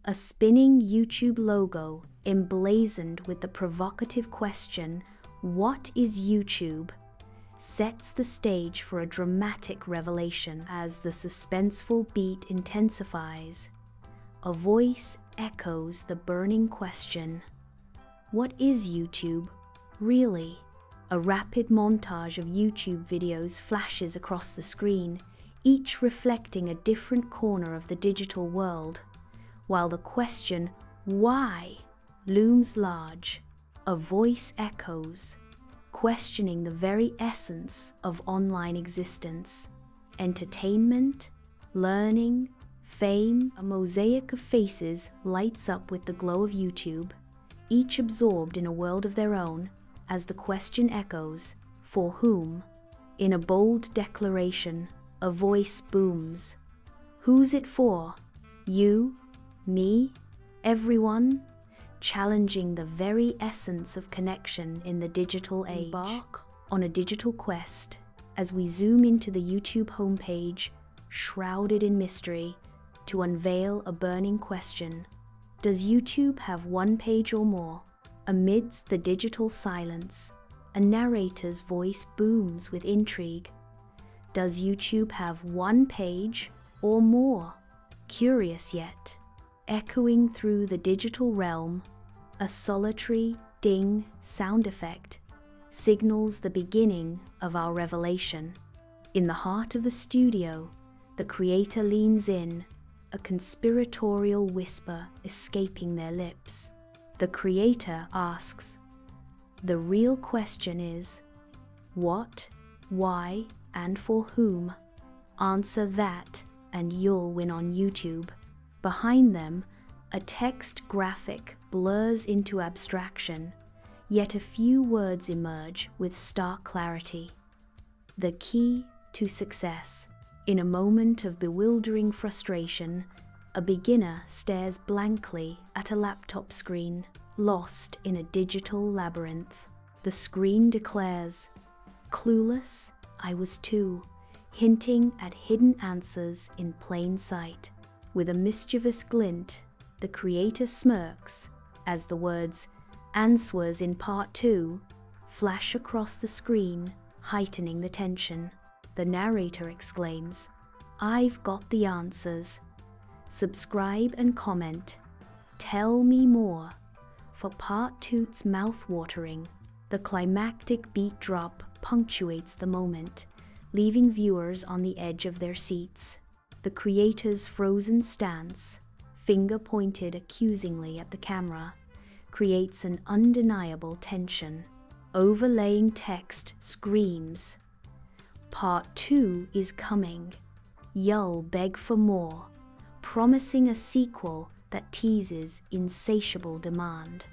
A spinning YouTube logo emblazoned with the provocative question, "What is YouTube?" sets the stage for a dramatic revelation. As the suspenseful beat intensifies, a voice echoes the burning question, "What is YouTube, really?" A rapid montage of YouTube videos flashes across the screen, each reflecting a different corner of the digital world, while the question, "Why?" looms large. A voice echoes, questioning the very essence of online existence. Entertainment, learning, fame, a mosaic of faces lights up with the glow of YouTube, each absorbed in a world of their own. As the question echoes, "For whom?" In a bold declaration, a voice booms, "Who's it for? You? Me? Everyone?" challenging the very essence of connection in the digital age. Embark on a digital quest as we zoom into the YouTube homepage, shrouded in mystery, to unveil a burning question. Does YouTube have one page or more? Amidst the digital silence, a narrator's voice booms with intrigue. Does YouTube have one page or more? Curious yet, echoing through the digital realm, a solitary ding sound effect signals the beginning of our revelation. In the heart of the studio, the creator leans in, a conspiratorial whisper escaping their lips. The creator asks, "The real question is, what, why, and for whom? Answer that and you'll win on YouTube." Behind them, a text graphic blurs into abstraction, yet a few words emerge with stark clarity. The key to success. In a moment of bewildering frustration, a beginner stares blankly at a laptop screen, lost in a digital labyrinth. The screen declares, "Clueless, I was too," hinting at hidden answers in plain sight. With a mischievous glint, the creator smirks as the words, "Answers in Part 2, flash across the screen, heightening the tension. The narrator exclaims, "I've got the answers. Subscribe and comment. Tell me more." For Part 2's mouth-watering, the climactic beat drop punctuates the moment, leaving viewers on the edge of their seats. The creator's frozen stance, finger pointed accusingly at the camera, creates an undeniable tension. Overlaying text screams, "Part 2 is coming." You'll beg for more, promising a sequel that teases insatiable demand.